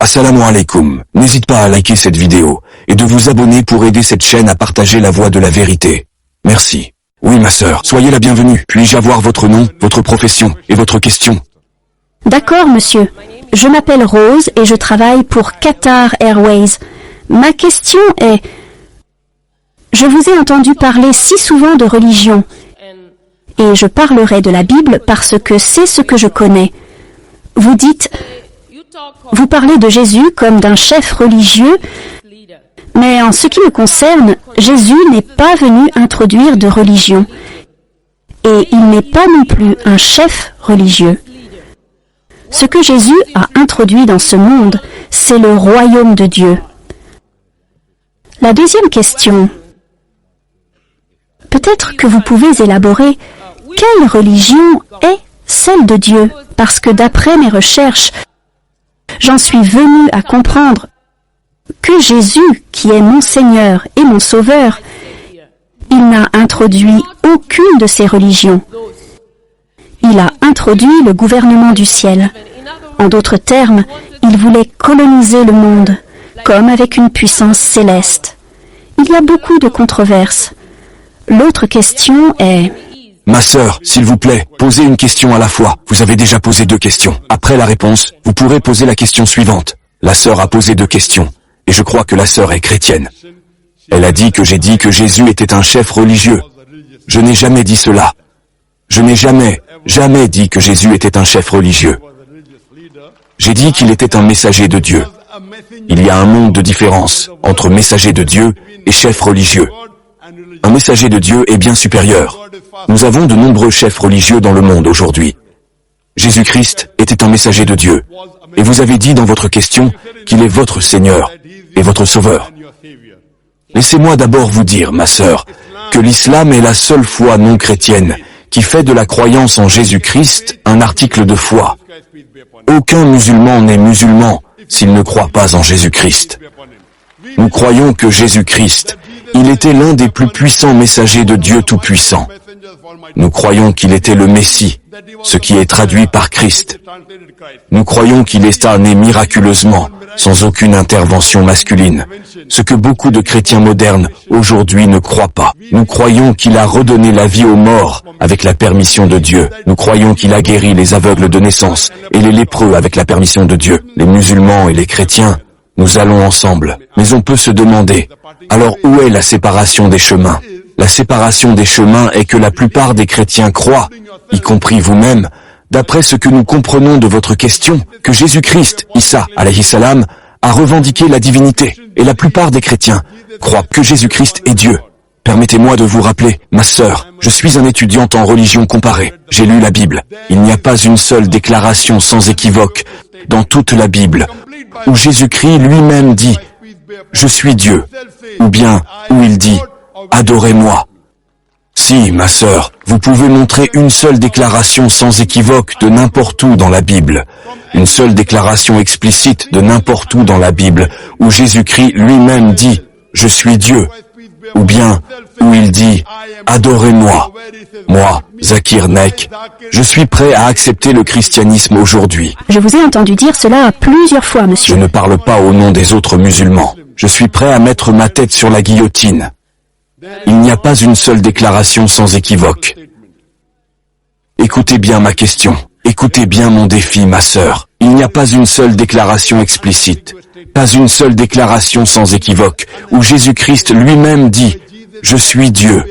Assalamu alaikum. N'hésite pas à liker cette vidéo et de vous abonner pour aider cette chaîne à partager la voie de la vérité. Merci. Oui ma sœur, soyez la bienvenue. Puis-je avoir votre nom, votre profession et votre question? D'accord, monsieur. Je m'appelle Rose et je travaille pour Qatar Airways. Ma question est... Je vous ai entendu parler si souvent de religion. Et je parlerai de la Bible parce que c'est ce que je connais. Vous dites... Vous parlez de Jésus comme d'un chef religieux, mais en ce qui me concerne, Jésus n'est pas venu introduire de religion. Et il n'est pas non plus un chef religieux. Ce que Jésus a introduit dans ce monde, c'est le royaume de Dieu. La deuxième question. Peut-être que vous pouvez élaborer quelle religion est celle de Dieu, parce que d'après mes recherches, j'en suis venu à comprendre que Jésus, qui est mon Seigneur et mon Sauveur, il n'a introduit aucune de ces religions. Il a introduit le gouvernement du ciel. En d'autres termes, il voulait coloniser le monde, comme avec une puissance céleste. Il y a beaucoup de controverses. L'autre question est... Ma sœur, s'il vous plaît, posez une question à la fois. Vous avez déjà posé 2 questions. Après la réponse, vous pourrez poser la question suivante. La sœur a posé 2 questions, et je crois que la sœur est chrétienne. Elle a dit que j'ai dit que Jésus était un chef religieux. Je n'ai jamais dit cela. Je n'ai jamais dit que Jésus était un chef religieux. J'ai dit qu'il était un messager de Dieu. Il y a un monde de différence entre messager de Dieu et chef religieux. Un messager de Dieu est bien supérieur. Nous avons de nombreux chefs religieux dans le monde aujourd'hui. Jésus-Christ était un messager de Dieu. Et vous avez dit dans votre question qu'il est votre Seigneur et votre Sauveur. Laissez-moi d'abord vous dire, ma sœur, que l'islam est la seule foi non chrétienne qui fait de la croyance en Jésus-Christ un article de foi. Aucun musulman n'est musulman s'il ne croit pas en Jésus-Christ. Nous croyons que Jésus-Christ, il était l'un des plus puissants messagers de Dieu Tout-Puissant. Nous croyons qu'il était le Messie, ce qui est traduit par Christ. Nous croyons qu'il est né miraculeusement, sans aucune intervention masculine, ce que beaucoup de chrétiens modernes aujourd'hui ne croient pas. Nous croyons qu'il a redonné la vie aux morts avec la permission de Dieu. Nous croyons qu'il a guéri les aveugles de naissance et les lépreux avec la permission de Dieu. Les musulmans et les chrétiens, nous allons ensemble. Mais on peut se demander, alors où est la séparation des chemins? La séparation des chemins est que la plupart des chrétiens croient, y compris vous-même, d'après ce que nous comprenons de votre question, que Jésus-Christ, Isa, alayhi salam, a revendiqué la divinité. Et la plupart des chrétiens croient que Jésus-Christ est Dieu. Permettez-moi de vous rappeler, ma sœur, je suis un étudiant en religion comparée. J'ai lu la Bible. Il n'y a pas une seule déclaration sans équivoque dans toute la Bible où Jésus-Christ lui-même dit « Je suis Dieu » ou bien où il dit « Adorez-moi ». Si, ma sœur, vous pouvez montrer une seule déclaration sans équivoque de n'importe où dans la Bible, une seule déclaration explicite de n'importe où dans la Bible où Jésus-Christ lui-même dit « Je suis Dieu » ou bien où il dit « Adorez-moi ». Moi, Zakir Naik, je suis prêt à accepter le christianisme aujourd'hui. Je vous ai entendu dire cela plusieurs fois, monsieur. Je ne parle pas au nom des autres musulmans. Je suis prêt à mettre ma tête sur la guillotine. Il n'y a pas une seule déclaration sans équivoque. Écoutez bien ma question. Écoutez bien mon défi, ma sœur. Il n'y a pas une seule déclaration explicite. Pas une seule déclaration sans équivoque, où Jésus-Christ lui-même dit « Je suis Dieu »,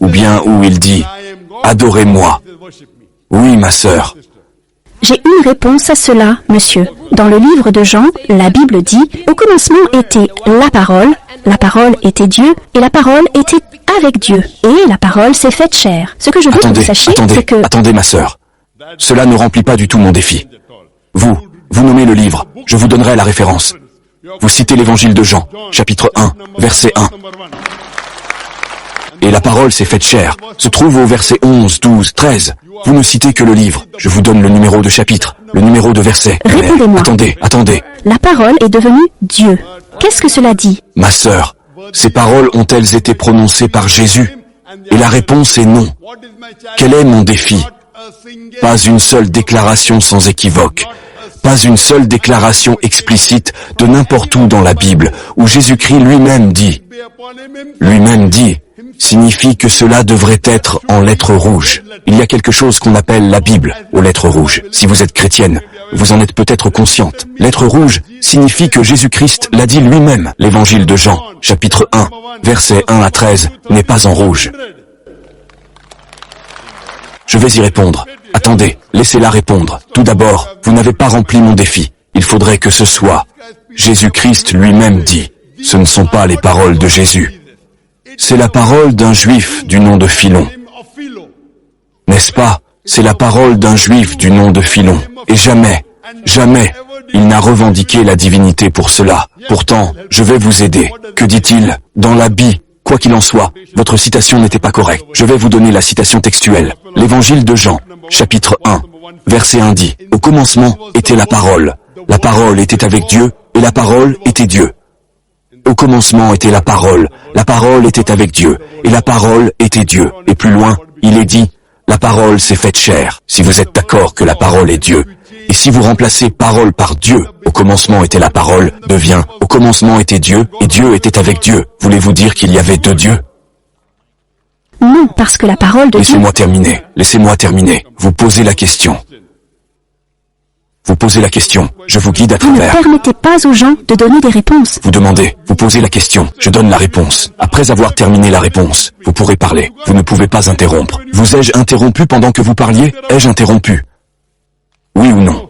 ou bien où il dit « Adorez-moi ». Oui, ma sœur. J'ai une réponse à cela, monsieur. Dans le livre de Jean, la Bible dit « Au commencement était la parole était Dieu, et la parole était avec Dieu, et la parole s'est faite chair. » Ce que je veux que vous sachiez, c'est que... Attendez, ma sœur. Cela ne remplit pas du tout mon défi. Vous nommez le livre, je vous donnerai la référence. Vous citez l'évangile de Jean, chapitre 1, verset 1. Et la parole s'est faite chair, se trouve au verset 11, 12, 13. Vous ne citez que le livre. Je vous donne le numéro de chapitre, le numéro de verset. Répondez-moi. Attendez. La parole est devenue Dieu. Qu'est-ce que cela dit? Ma sœur, ces paroles ont-elles été prononcées par Jésus? Et la réponse est non. Quel est mon défi? Pas une seule déclaration sans équivoque. Pas une seule déclaration explicite de n'importe où dans la Bible, où Jésus-Christ lui-même dit signifie que cela devrait être en lettres rouges. Il y a quelque chose qu'on appelle la Bible aux lettres rouges. Si vous êtes chrétienne, vous en êtes peut-être consciente. Lettres rouges signifie que Jésus-Christ l'a dit lui-même. L'évangile de Jean, chapitre 1, versets 1 à 13, n'est pas en rouge. Je vais y répondre. Attendez, laissez-la répondre. Tout d'abord, vous n'avez pas rempli mon défi. Il faudrait que ce soit. Jésus-Christ lui-même dit. Ce ne sont pas les paroles de Jésus. C'est la parole d'un juif du nom de Philon. N'est-ce pas? C'est la parole d'un juif du nom de Philon. Et jamais, il n'a revendiqué la divinité pour cela. Pourtant, je vais vous aider. Que dit-il? Dans la Bible, quoi qu'il en soit, votre citation n'était pas correcte. Je vais vous donner la citation textuelle. L'évangile de Jean, chapitre 1, verset 1 dit, « Au commencement était la parole. La parole était avec Dieu, et la parole était Dieu. Au commencement était la parole était avec Dieu, et la parole était Dieu. » Et plus loin, il est dit, « La parole s'est faite chair. » Si vous êtes d'accord que la parole est Dieu, et si vous remplacez parole par Dieu, au commencement était la parole, devient, au commencement était Dieu, et Dieu était avec Dieu. Voulez-vous dire qu'il y avait deux dieux? Non, parce que la parole de Dieu... Laissez-moi terminer. Vous posez la question. Je vous guide à Vous ne travers. permettez pas aux gens de donner des réponses. Vous demandez, vous posez la question, je donne la réponse. Après avoir terminé la réponse, vous pourrez parler. Vous ne pouvez pas interrompre. Vous ai-je interrompu pendant que vous parliez? Ai-je interrompu? Oui ou non?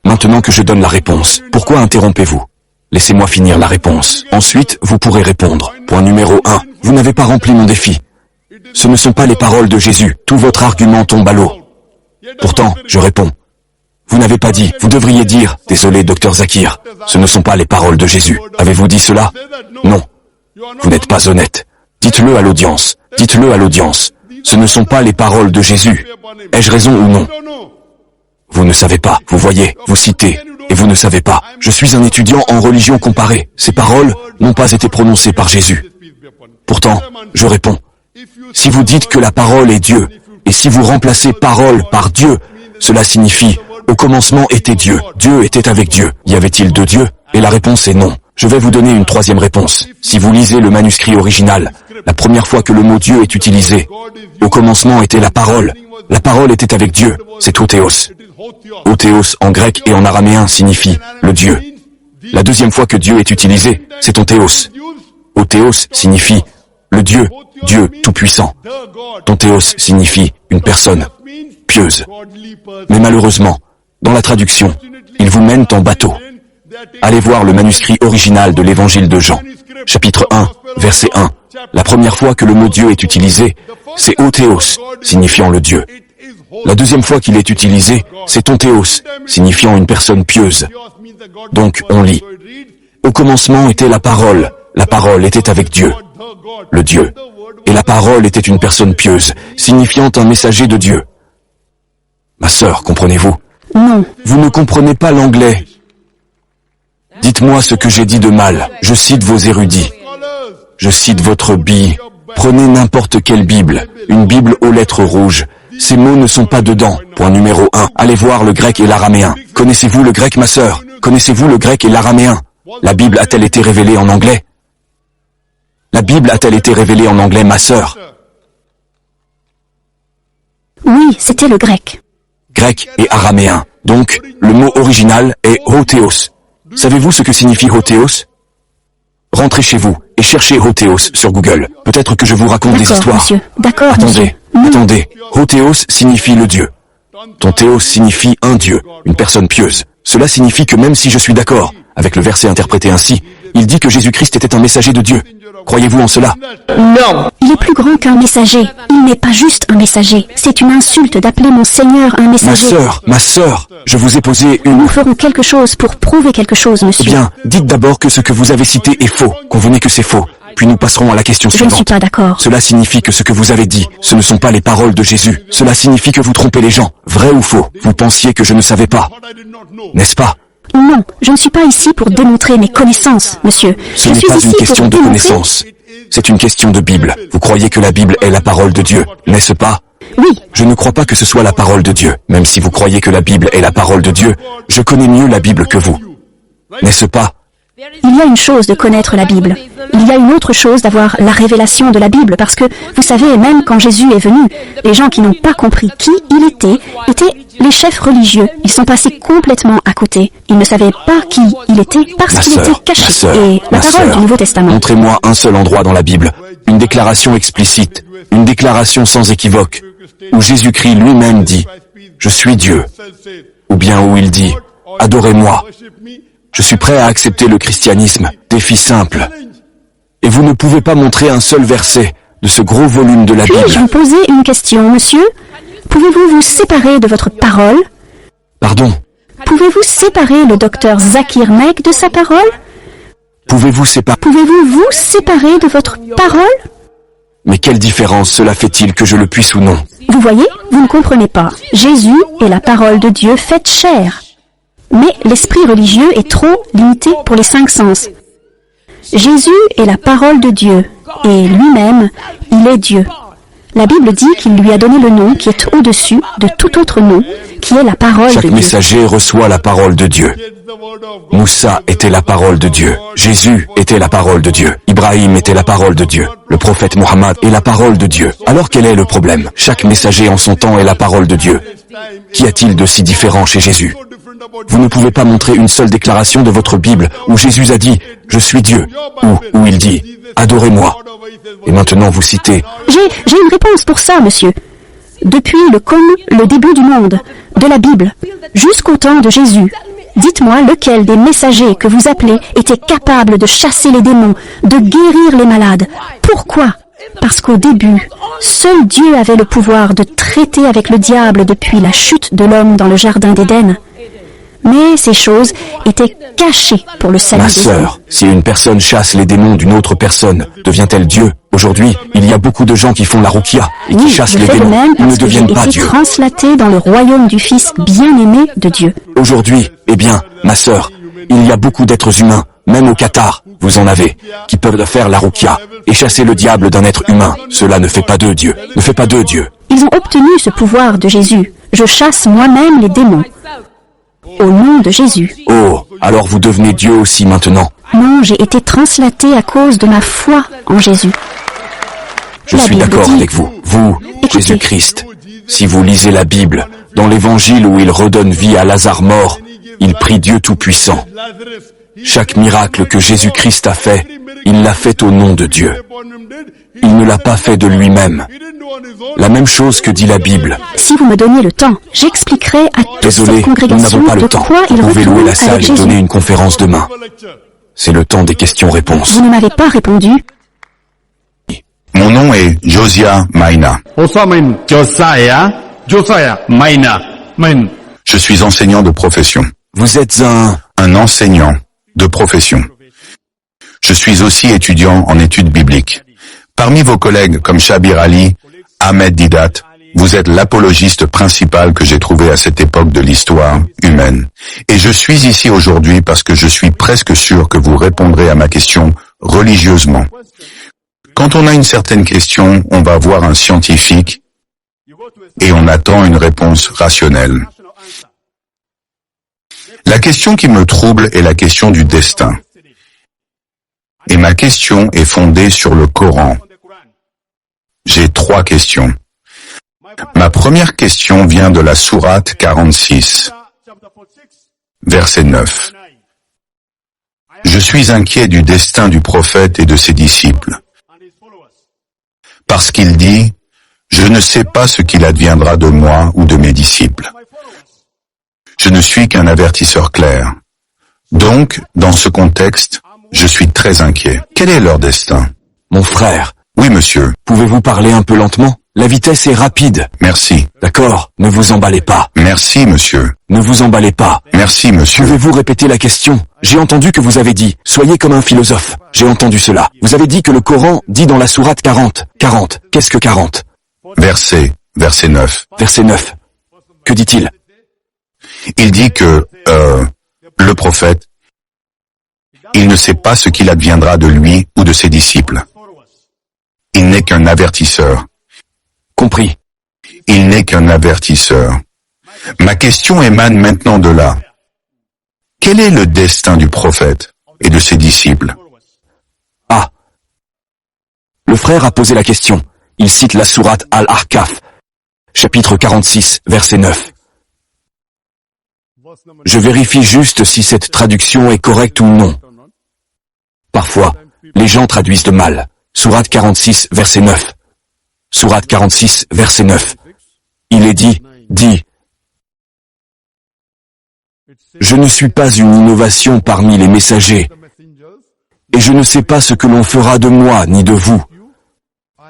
Maintenant que je donne la réponse, pourquoi interrompez-vous? Laissez-moi finir la réponse. Ensuite, vous pourrez répondre. Point numéro 1. Vous n'avez pas rempli mon défi. Ce ne sont pas les paroles de Jésus. Tout votre argument tombe à l'eau. Pourtant, je réponds. Vous n'avez pas dit, vous devriez dire, désolé Dr Zakir, ce ne sont pas les paroles de Jésus. Avez-vous dit cela? Non. Vous n'êtes pas honnête. Dites-le à l'audience. Ce ne sont pas les paroles de Jésus. Ai-je raison ou non? Vous ne savez pas. Vous voyez, vous citez, et vous ne savez pas. Je suis un étudiant en religion comparée. Ces paroles n'ont pas été prononcées par Jésus. Pourtant, je réponds. Si vous dites que la parole est Dieu, et si vous remplacez parole par Dieu, cela signifie au commencement était Dieu. Dieu était avec Dieu. Y avait-il deux dieux? Et la réponse est non. Je vais vous donner une troisième réponse. Si vous lisez le manuscrit original, la première fois que le mot Dieu est utilisé, au commencement était la parole. La parole était avec Dieu. C'est Othéos. Othéos en grec et en araméen signifie le Dieu. La deuxième fois que Dieu est utilisé, c'est Onthéos. Othéos signifie le Dieu, Dieu tout-puissant. Onthéos signifie une personne pieuse. Mais malheureusement, dans la traduction, ils vous mènent en bateau. Allez voir le manuscrit original de l'évangile de Jean, chapitre 1, verset 1. La première fois que le mot Dieu est utilisé, c'est Othéos, signifiant le Dieu. La deuxième fois qu'il est utilisé, c'est Onthéos, signifiant une personne pieuse. Donc, on lit. Au commencement était la parole était avec Dieu, le Dieu. Et la parole était une personne pieuse, signifiant un messager de Dieu. Ma sœur, comprenez-vous? Non. Vous ne comprenez pas l'anglais. Dites-moi ce que j'ai dit de mal. Je cite vos érudits. Je cite votre Bible. Prenez n'importe quelle Bible. Une Bible aux lettres rouges. Ces mots ne sont pas dedans. Point numéro 1. Allez voir le grec et l'araméen. Connaissez-vous le grec, ma sœur? Connaissez-vous le grec et l'araméen? La Bible a-t-elle été révélée en anglais? La Bible a-t-elle été révélée en anglais, ma sœur? Oui, c'était le grec. Grec et araméen. Donc, le mot original est Othéos. Savez-vous ce que signifie Othéos? Rentrez chez vous et cherchez Othéos sur Google. Peut-être que je vous raconte des histoires. Monsieur. D'accord, monsieur. Attendez. Othéos signifie le Dieu. Ton théos signifie un Dieu, une personne pieuse. Cela signifie que même si je suis d'accord avec le verset interprété ainsi, il dit que Jésus-Christ était un messager de Dieu. Croyez-vous en cela? Non. Il est plus grand qu'un messager. Il n'est pas juste un messager. C'est une insulte d'appeler mon Seigneur un messager. Ma sœur, je vous ai posé une... Nous ferons quelque chose pour prouver quelque chose, monsieur. Eh bien, dites d'abord que ce que vous avez cité est faux. Convenez que c'est faux. Puis nous passerons à la question suivante. Je ne suis pas d'accord. Cela signifie que ce que vous avez dit, ce ne sont pas les paroles de Jésus. Cela signifie que vous trompez les gens. Vrai ou faux? Vous pensiez que je ne savais pas. N'est-ce pas? Non, je ne suis pas ici pour démontrer mes connaissances, monsieur. Ce n'est pas une question de connaissance. C'est une question de Bible. Vous croyez que la Bible est la parole de Dieu, n'est-ce pas? Oui. Je ne crois pas que ce soit la parole de Dieu. Même si vous croyez que la Bible est la parole de Dieu, je connais mieux la Bible que vous. N'est-ce pas? Il y a une chose de connaître la Bible. Il y a une autre chose d'avoir la révélation de la Bible, parce que, vous savez, même quand Jésus est venu, les gens qui n'ont pas compris qui il était, étaient les chefs religieux. Ils sont passés complètement à côté. Ils ne savaient pas qui il était parce qu'il était caché. Et la parole du Nouveau Testament. Montrez-moi un seul endroit dans la Bible, une déclaration explicite, une déclaration sans équivoque, où Jésus-Christ lui-même dit « Je suis Dieu », ou bien où il dit « Adorez-moi ». Je suis prêt à accepter le christianisme, défi simple. Et vous ne pouvez pas montrer un seul verset de ce gros volume de la Bible. Puis-je vous poser une question, monsieur? Pouvez-vous vous séparer de votre parole? Pardon? Pouvez-vous séparer le docteur Zakir Naik de sa parole? Pouvez-vous séparer? Pouvez-vous vous séparer de votre parole? Mais quelle différence cela fait-il que je le puisse ou non? Vous voyez, vous ne comprenez pas. Jésus est la parole de Dieu faite chair. Mais l'esprit religieux est trop limité pour les 5 sens. Jésus est la parole de Dieu, et lui-même, il est Dieu. La Bible dit qu'il lui a donné le nom qui est au-dessus de tout autre nom, qui est la parole de Chaque Dieu. messager reçoit la parole de Dieu. Moussa était la parole de Dieu. Jésus était la parole de Dieu. Ibrahim était la parole de Dieu. Le prophète Mohammed est la parole de Dieu. Alors quel est le problème? Chaque messager en son temps est la parole de Dieu. Qu'y a-t-il de si différent chez Jésus? Vous ne pouvez pas montrer une seule déclaration de votre Bible où Jésus a dit « Je suis Dieu » ou où il dit « Adorez-moi ». Et maintenant vous citez « J'ai une réponse pour ça, monsieur. Depuis le début du monde, de la Bible, jusqu'au temps de Jésus, dites-moi lequel des messagers que vous appelez était capable de chasser les démons, de guérir les malades. Pourquoi? Parce qu'au début, seul Dieu avait le pouvoir de traiter avec le diable depuis la chute de l'homme dans le jardin d'Éden. Mais ces choses étaient cachées pour le salut Ma des hommes. sœur, si une personne chasse les démons d'une autre personne, devient-elle Dieu? Aujourd'hui, il y a beaucoup de gens qui font la ruqya et qui Oui, chassent je les fais de démons. même Ils ne parce que j'ai deviennent pas été Dieu. translaté dans le royaume du Fils bien-aimé de Dieu. Aujourd'hui, eh bien, ma sœur, il y a beaucoup d'êtres humains, même au Qatar, vous en avez, qui peuvent faire la ruqya et chasser le diable d'un être humain. Cela ne fait pas d'eux Dieu. Ne fait pas d'eux Dieu. Ils ont obtenu ce pouvoir de Jésus. Je chasse moi-même les démons. Au nom de Jésus. Oh, alors vous devenez Dieu aussi maintenant. Non, j'ai été translaté à cause de ma foi en Jésus. Je La suis Bible d'accord dit- avec vous. Vous, Écoutez. Jésus-Christ, si vous lisez la Bible, dans l'évangile où il redonne vie à Lazare mort, il prie Dieu Tout-Puissant. Chaque miracle que Jésus-Christ a fait, il l'a fait au nom de Dieu. Il ne l'a pas fait de lui-même. La même chose que dit la Bible. Si vous me donniez le temps, j'expliquerai à toute Désolé, cette nous congrégation n'avons pas de le temps. quoi il Vous pouvez louer retourne la salle avec et Jésus. donner une conférence demain. C'est le temps des questions-réponses. Vous ne m'avez pas répondu. Mon nom est Josiah Maina. Osamin Josiah Maina. Je suis enseignant de profession. Vous êtes Un enseignant de profession. Je suis aussi étudiant en études bibliques. Parmi vos collègues comme Shabir Ali, Ahmed Didat, vous êtes l'apologiste principal que j'ai trouvé à cette époque de l'histoire humaine. Et je suis ici aujourd'hui parce que je suis presque sûr que vous répondrez à ma question religieusement. Quand on a une certaine question, on va voir un scientifique et on attend une réponse rationnelle. La question qui me trouble est la question du destin. Et ma question est fondée sur le Coran. J'ai 3 questions. Ma première question vient de la sourate 46, verset 9. Je suis inquiet du destin du prophète et de ses disciples. Parce qu'il dit, je ne sais pas ce qu'il adviendra de moi ou de mes disciples. Je ne suis qu'un avertisseur clair. Donc, dans ce contexte, je suis très inquiet. Quel est leur destin? mon frère. Oui, monsieur. Pouvez-vous parler un peu lentement? La vitesse est rapide. Merci. D'accord? Ne vous emballez pas. Merci, monsieur. Ne vous emballez pas. Merci, monsieur. Pouvez-vous répéter la question? J'ai entendu que vous avez dit « Soyez comme un philosophe ». J'ai entendu cela. Vous avez dit que le Coran dit dans la sourate 40. 40. Qu'est-ce que 40? Verset 9. Verset 9. Que dit-il? Il dit que, le prophète, il ne sait pas ce qu'il adviendra de lui ou de ses disciples. Il n'est qu'un avertisseur. Compris. Il n'est qu'un avertisseur. Ma question émane maintenant de là. Quel est le destin du prophète et de ses disciples? Ah. Le frère a posé la question. Il cite la sourate Al-Ahqaf, chapitre 46, verset 9. Je vérifie juste si cette traduction est correcte ou non. Parfois, les gens traduisent de mal. Sourate 46, verset 9. Sourate 46, verset 9. Il est dit, je ne suis pas une innovation parmi les messagers, et je ne sais pas ce que l'on fera de moi ni de vous.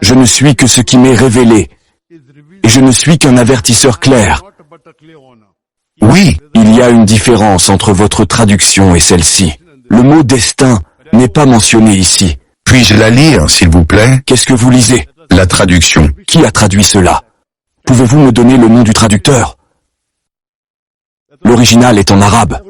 Je ne suis que ce qui m'est révélé, et je ne suis qu'un avertisseur clair. Oui, Il y a une différence entre votre traduction et celle-ci. Le mot destin n'est pas mentionné ici. puis-je la lire, s'il vous plaît? Qu'est-ce que vous lisez? La traduction. Qui a traduit cela? Pouvez-vous me donner le nom du traducteur? L'original est en arabe.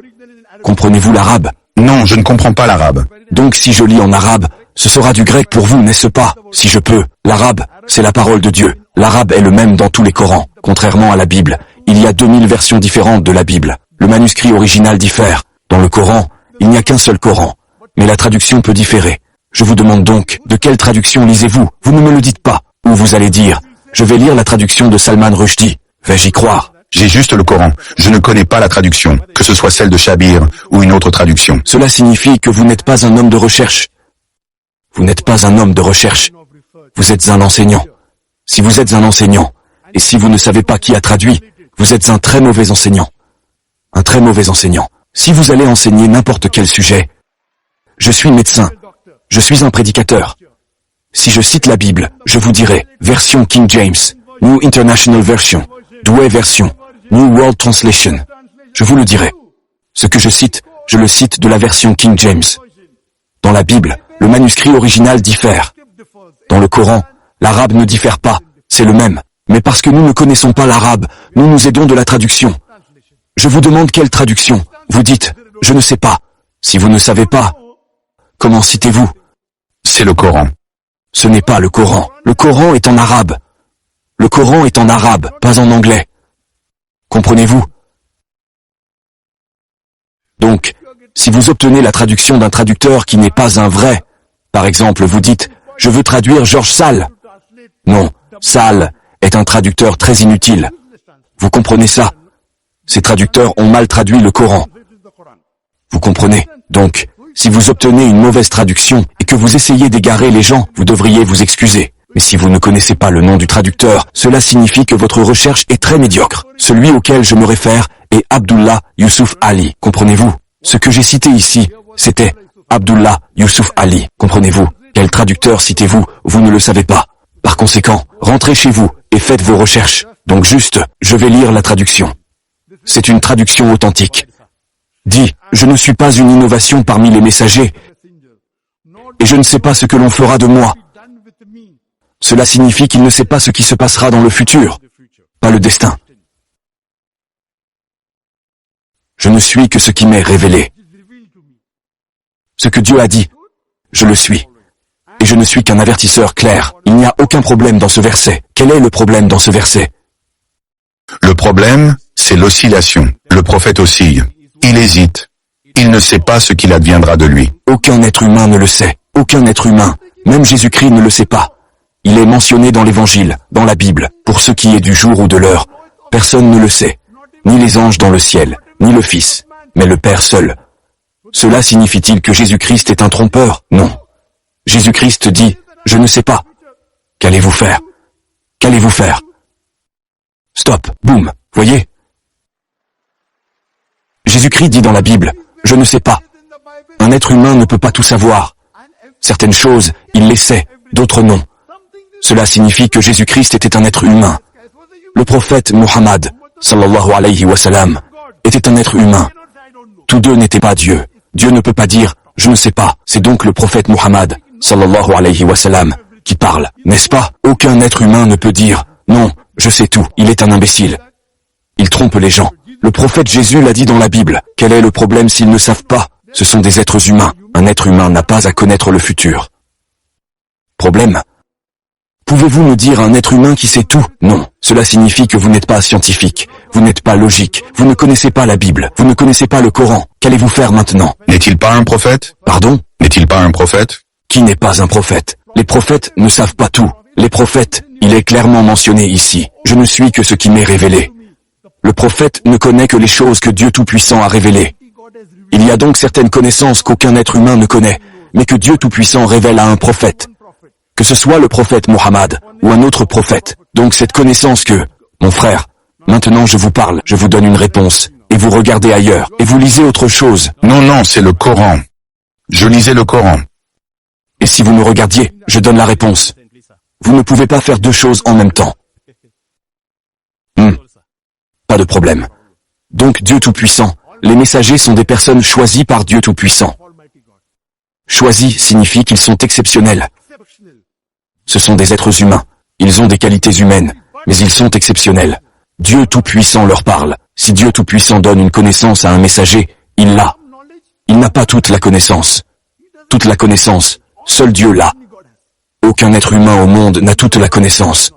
Comprenez-vous l'arabe? Non, je ne comprends pas l'arabe. Donc si je lis en arabe, ce sera du grec pour vous, n'est-ce pas? Si je peux. L'arabe, c'est la parole de Dieu. L'arabe est le même dans tous les Corans. Contrairement à la Bible, il y a 2000 versions différentes de la Bible. Le manuscrit original diffère. Dans le Coran, il n'y a qu'un seul Coran. Mais la traduction peut différer. Je vous demande donc, de quelle traduction lisez-vous? Vous ne me le dites pas. Ou vous allez dire, je vais lire la traduction de Salman Rushdie. Vais-je y croire? J'ai juste le Coran. Je ne connais pas la traduction, que ce soit celle de Shabir ou une autre traduction. Cela signifie que vous n'êtes pas un homme de recherche. Vous n'êtes pas un homme de recherche. Vous êtes un enseignant. Si vous êtes un enseignant, et si vous ne savez pas qui a traduit, vous êtes un très mauvais enseignant. Un très mauvais enseignant. Si vous allez enseigner n'importe quel sujet, je suis médecin. Je suis un prédicateur. Si je cite la Bible, je vous dirai, version King James, New International Version, Douai Version, New World Translation. Je vous le dirai. Ce que je le cite de la version King James. Dans la Bible, le manuscrit original diffère. Dans le Coran, l'arabe ne diffère pas, c'est le même. Mais parce que nous ne connaissons pas l'arabe, nous nous aidons de la traduction. Je vous demande quelle traduction. Vous dites, je ne sais pas. Si vous ne savez pas, comment citez-vous? C'est le Coran. Ce n'est pas le Coran. Le Coran est en arabe. Le Coran est en arabe, pas en anglais. Comprenez-vous? Donc, si vous obtenez la traduction d'un traducteur qui n'est pas un vrai, par exemple, vous dites, je veux traduire George Sale. Non, Sale est un traducteur très inutile. Vous comprenez ça? Ces traducteurs ont mal traduit le Coran. Vous comprenez? Donc, si vous obtenez une mauvaise traduction et que vous essayez d'égarer les gens, vous devriez vous excuser. Mais si vous ne connaissez pas le nom du traducteur, cela signifie que votre recherche est très médiocre. Celui auquel je me réfère est Abdullah Yusuf Ali. Comprenez-vous? Ce que j'ai cité ici, c'était Abdullah Yusuf Ali. Comprenez-vous? Quel traducteur citez-vous? Vous ne le savez pas. Par conséquent, rentrez chez vous et faites vos recherches. Donc juste, je vais lire la traduction. C'est une traduction authentique. Dit, je ne suis pas une innovation parmi les messagers, et je ne sais pas ce que l'on fera de moi. Cela signifie qu'il ne sait pas ce qui se passera dans le futur, pas le destin. Je ne suis que ce qui m'est révélé. Ce que Dieu a dit, je le suis. Et je ne suis qu'un avertisseur clair. Il n'y a aucun problème dans ce verset. Quel est le problème dans ce verset? Le problème, c'est l'oscillation. Le prophète oscille. Il hésite. Il ne sait pas ce qu'il adviendra de lui. Aucun être humain ne le sait. Aucun être humain. Même Jésus-Christ ne le sait pas. Il est mentionné dans l'Évangile, dans la Bible. Pour ce qui est du jour ou de l'heure, personne ne le sait. Ni les anges dans le ciel, ni le Fils, mais le Père seul. Cela signifie-t-il que Jésus-Christ est un trompeur? Non. Jésus-Christ dit, je ne sais pas. Qu'allez-vous faire? Qu'allez-vous faire? Stop, boum, voyez? Jésus-Christ dit dans la Bible, je ne sais pas. Un être humain ne peut pas tout savoir. Certaines choses, il les sait, d'autres non. Cela signifie que Jésus-Christ était un être humain. Le prophète Muhammad, sallallahu alayhi wa sallam, était un être humain. Tous deux n'étaient pas Dieu. Dieu ne peut pas dire, je ne sais pas. C'est donc le prophète Muhammad, sallallahu alayhi wa sallam, qui parle, n'est-ce pas? Aucun être humain ne peut dire, non, je sais tout. Il est un imbécile. Il trompe les gens. Le prophète Jésus l'a dit dans la Bible. Quel est le problème s'ils ne savent pas? Ce sont des êtres humains. Un être humain n'a pas à connaître le futur. Problème? Pouvez-vous me dire un être humain qui sait tout? Non. Cela signifie que vous n'êtes pas scientifique, vous n'êtes pas logique, vous ne connaissez pas la Bible, vous ne connaissez pas le Coran. Qu'allez-vous faire maintenant? N'est-il pas un prophète? Pardon? N'est-il pas un prophète? Qui n'est pas un prophète? Les prophètes ne savent pas tout. Les prophètes, il est clairement mentionné ici. Je ne suis que ce qui m'est révélé. Le prophète ne connaît que les choses que Dieu Tout-Puissant a révélées. Il y a donc certaines connaissances qu'aucun être humain ne connaît, mais que Dieu Tout-Puissant révèle à un prophète. Que ce soit le prophète Mohammed ou un autre prophète. Donc cette connaissance que, mon frère, maintenant je vous parle, je vous donne une réponse, et vous regardez ailleurs, et vous lisez autre chose. Non, non, c'est le Coran. Je lisais le Coran. Et si vous me regardiez, je donne la réponse. Vous ne pouvez pas faire deux choses en même temps. Pas de problème. Donc Dieu Tout-Puissant, les messagers sont des personnes choisies par Dieu Tout-Puissant. Choisis signifie qu'ils sont exceptionnels. Ce sont des êtres humains. Ils ont des qualités humaines, mais ils sont exceptionnels. Dieu Tout-Puissant leur parle. Si Dieu Tout-Puissant donne une connaissance à un messager, il l'a. Il n'a pas toute la connaissance. Toute la connaissance, seul Dieu l'a. Aucun être humain au monde n'a toute la connaissance.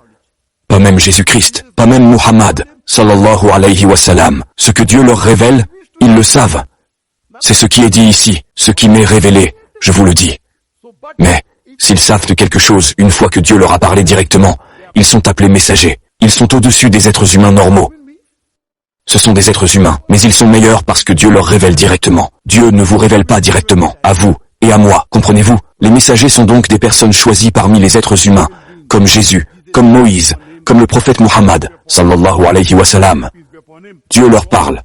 Pas même Jésus-Christ, pas même Muhammad, sallallahu alayhi wa sallam. Ce que Dieu leur révèle, ils le savent. C'est ce qui est dit ici, ce qui m'est révélé, je vous le dis. Mais, s'ils savent de quelque chose une fois que Dieu leur a parlé directement, ils sont appelés messagers. Ils sont au-dessus des êtres humains normaux. Ce sont des êtres humains, mais ils sont meilleurs parce que Dieu leur révèle directement. Dieu ne vous révèle pas directement, à vous et à moi, comprenez-vous? Les messagers sont donc des personnes choisies parmi les êtres humains, comme Jésus, comme Moïse, comme le prophète Muhammad, sallallahu alayhi wa sallam. Dieu leur parle.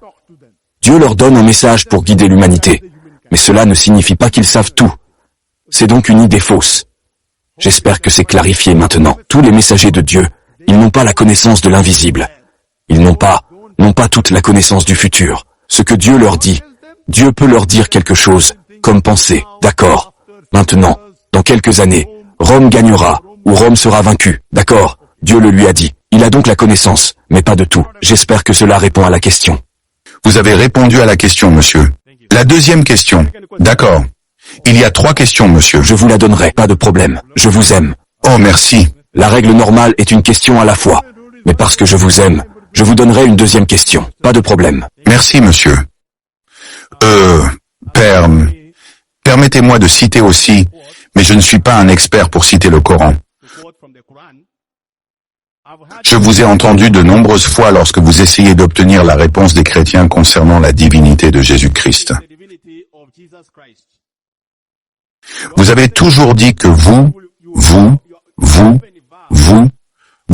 Dieu leur donne un message pour guider l'humanité. Mais cela ne signifie pas qu'ils savent tout. C'est donc une idée fausse. J'espère que c'est clarifié maintenant. Tous les messagers de Dieu, ils n'ont pas la connaissance de l'invisible. Ils n'ont pas toute la connaissance du futur. Ce que Dieu leur dit, Dieu peut leur dire quelque chose, comme penser, d'accord. Maintenant, dans quelques années, Rome gagnera, ou Rome sera vaincue, d'accord. Dieu le lui a dit. Il a donc la connaissance, mais pas de tout. J'espère que cela répond à la question. Vous avez répondu à la question, monsieur. La deuxième question. D'accord. Il y a 3 questions, monsieur. Je vous la donnerai, pas de problème. Je vous aime. Oh, merci. La règle normale est une question à la fois. Mais parce que je vous aime, je vous donnerai une deuxième question. Pas de problème. Merci, monsieur. Père, permettez-moi de citer aussi, mais je ne suis pas un expert pour citer le Coran. Je vous ai entendu de nombreuses fois lorsque vous essayez d'obtenir la réponse des chrétiens concernant la divinité de Jésus-Christ. Vous avez toujours dit que vous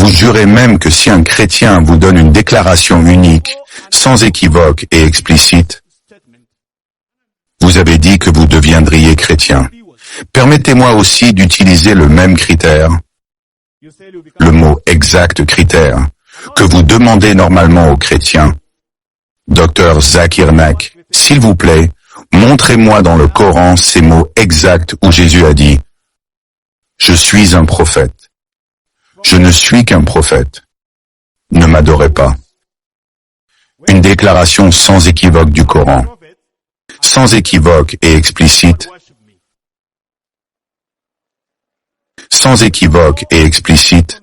jurez même que si un chrétien vous donne une déclaration unique, sans équivoque et explicite, vous avez dit que vous deviendriez chrétien. Permettez-moi aussi d'utiliser le même critère, le mot exact critère, que vous demandez normalement aux chrétiens. Docteur Zakir Naik, s'il vous plaît, montrez-moi dans le Coran ces mots exacts où Jésus a dit « Je suis un prophète. Je ne suis qu'un prophète. Ne m'adorez pas. » Une déclaration sans équivoque du Coran, sans équivoque et explicite, sans équivoque et explicite.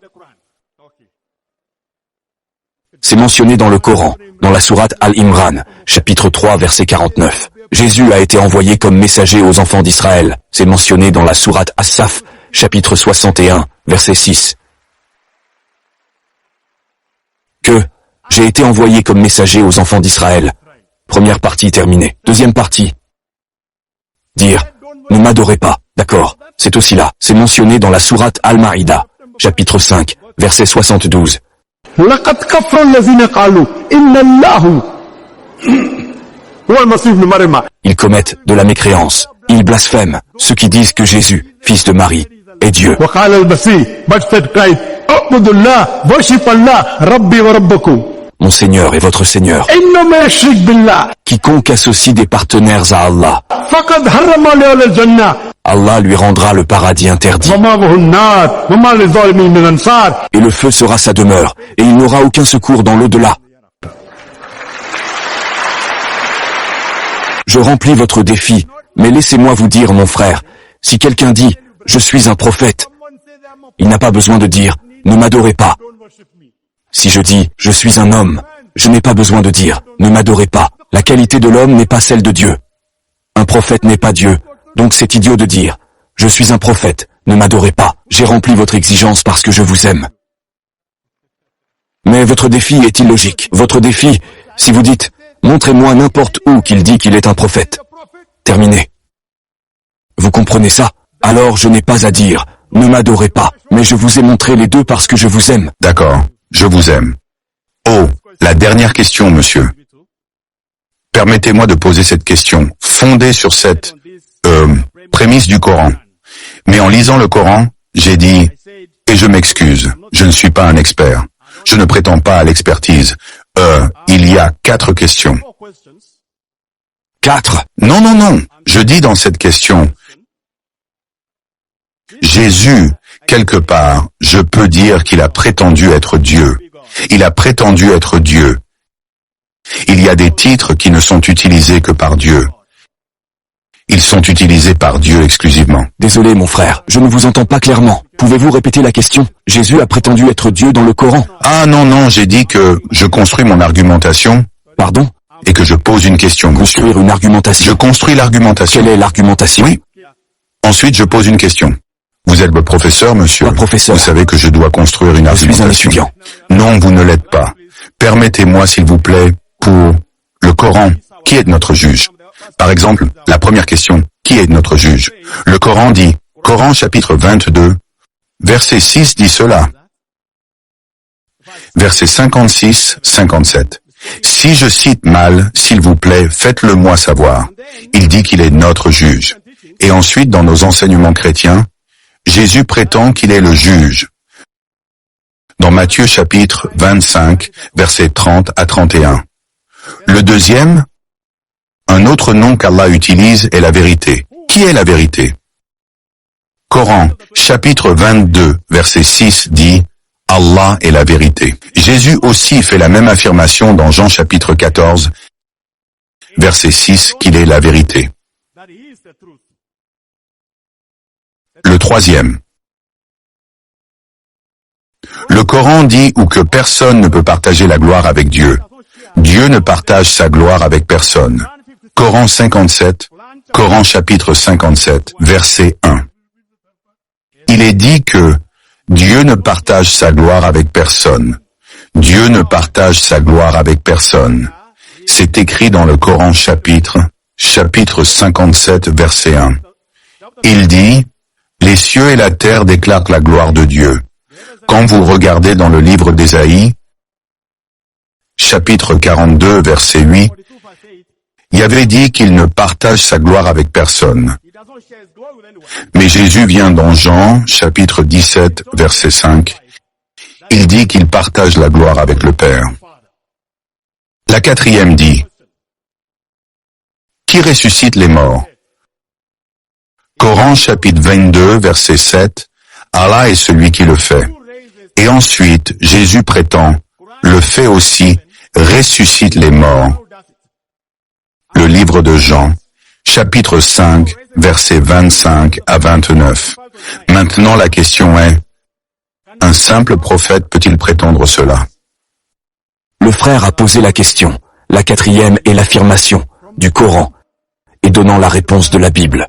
C'est mentionné dans le Coran, dans la sourate Al-Imran, chapitre 3, verset 49. Jésus a été envoyé comme messager aux enfants d'Israël. C'est mentionné dans la sourate As-Saf, chapitre 61, verset 6. Que j'ai été envoyé comme messager aux enfants d'Israël. Première partie terminée. Deuxième partie. Dire, ne m'adorez pas, d'accord, c'est aussi là. C'est mentionné dans la sourate Al-Maïda, chapitre 5, verset 72. Ils commettent de la mécréance. Ils blasphèment ceux qui disent que Jésus, fils de Marie, est Dieu. Mon Seigneur est votre Seigneur. Quiconque associe des partenaires à Allah, Allah lui rendra le paradis interdit. Et le feu sera sa demeure, et il n'aura aucun secours dans l'au-delà. Je remplis votre défi, mais laissez-moi vous dire, mon frère, si quelqu'un dit « Je suis un prophète », Il n'a pas besoin de dire « ne m'adorez pas ». Si je dis « je suis un homme », je n'ai pas besoin de dire « ne m'adorez pas ». La qualité de l'homme n'est pas celle de Dieu. Un prophète n'est pas Dieu, donc c'est idiot de dire « je suis un prophète, ne m'adorez pas, j'ai rempli votre exigence parce que je vous aime ». Mais votre défi est illogique. Votre défi, si vous dites « montrez-moi n'importe où qu'il dit qu'il est un prophète », terminé. Vous comprenez ça? Alors je n'ai pas à dire « ne m'adorez pas », mais je vous ai montré les deux parce que je vous aime. D'accord, je vous aime. Oh, la dernière question, monsieur. Permettez-moi de poser cette question, fondée sur cette prémisse du Coran. Mais en lisant le Coran, j'ai dit, et je m'excuse, je ne suis pas un expert. Je ne prétends pas à l'expertise. Il y a 4 questions. 4. Non, non, non. Je dis dans cette question, Jésus, quelque part, je peux dire qu'il a prétendu être Dieu. Il a prétendu être Dieu. Il y a des titres qui ne sont utilisés que par Dieu. Ils sont utilisés par Dieu exclusivement. Désolé mon frère, je ne vous entends pas clairement. Pouvez-vous répéter la question? Jésus a prétendu être Dieu dans le Coran. Ah non, non, j'ai dit que je construis mon argumentation. Pardon? Et que je pose une question, monsieur. Construire une argumentation. Je construis l'argumentation. Quelle est l'argumentation? Oui. Ensuite, je pose une question. Vous êtes le professeur, monsieur. Pas professeur. Vous savez que je dois construire une argumentation. Je suis un étudiant. Non, vous ne l'êtes pas. Permettez-moi, s'il vous plaît, pour le Coran, qui est notre juge? Par exemple, la première question, qui est notre juge? Le Coran dit, Coran chapitre 22, verset 6 dit cela. Verset 56, 57. Si je cite mal, s'il vous plaît, faites-le moi savoir. Il dit qu'il est notre juge. Et ensuite, dans nos enseignements chrétiens, Jésus prétend qu'il est le juge. Dans Matthieu chapitre 25, versets 30 à 31. Le deuxième, un autre nom qu'Allah utilise est la vérité. Qui est la vérité? Coran, chapitre 22, verset 6 dit, Allah est la vérité. Jésus aussi fait la même affirmation dans Jean chapitre 14, verset 6, qu'il est la vérité. Le troisième. Le Coran dit ou que personne ne peut partager la gloire avec Dieu. Dieu ne partage sa gloire avec personne. Coran 57, Coran chapitre 57, verset 1. Il est dit que Dieu ne partage sa gloire avec personne. Dieu ne partage sa gloire avec personne. C'est écrit dans le Coran chapitre 57, verset 1. Il dit, les cieux et la terre déclarent la gloire de Dieu. Quand vous regardez dans le livre d'Ésaïe, chapitre 42, verset 8, Yahvé dit qu'il ne partage sa gloire avec personne. Mais Jésus vient dans Jean, chapitre 17, verset 5. Il dit qu'il partage la gloire avec le Père. La quatrième dit, qui ressuscite les morts? Coran, chapitre 22, verset 7. Allah est celui qui le fait. Et ensuite, Jésus prétend, le fait aussi, ressuscite les morts. Le livre de Jean, chapitre 5, versets 25 à 29. Maintenant la question est, un simple prophète peut-il prétendre cela? Le frère a posé la question. La quatrième est l'affirmation du Coran et donnant la réponse de la Bible.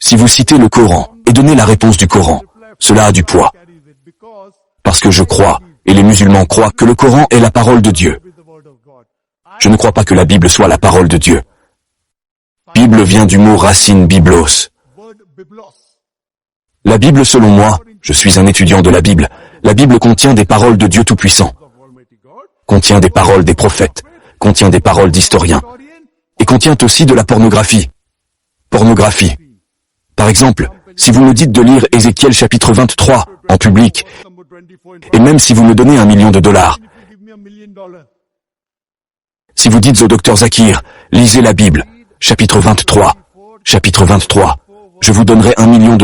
Si vous citez le Coran et donnez la réponse du Coran, cela a du poids. Parce que je crois, et les musulmans croient, que le Coran est la parole de Dieu. Je ne crois pas que la Bible soit la parole de Dieu. Bible vient du mot racine biblos. La Bible, selon moi, je suis un étudiant de la Bible, la Bible contient des paroles de Dieu Tout-Puissant, contient des paroles des prophètes, contient des paroles d'historiens, et contient aussi de la pornographie. Pornographie. Par exemple, si vous me dites de lire Ézéchiel chapitre 23 en public, et même si vous me donnez $1 million, si vous dites au docteur Zakir, lisez la Bible, chapitre 23, je vous donnerai $1 million.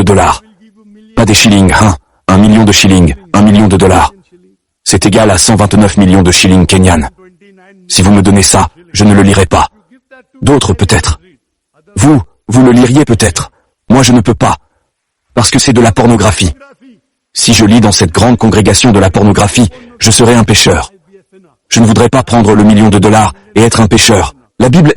Pas des shillings, hein, 1 million de shillings, $1 million. C'est égal à 129 millions de shillings kenyan. Si vous me donnez ça, je ne le lirai pas. D'autres peut-être. Vous le liriez peut-être. Moi je ne peux pas. Parce que c'est de la pornographie. Si je lis dans cette grande congrégation de la pornographie, je serai un pécheur. Je ne voudrais pas prendre le $1 million et être un pécheur. La Bible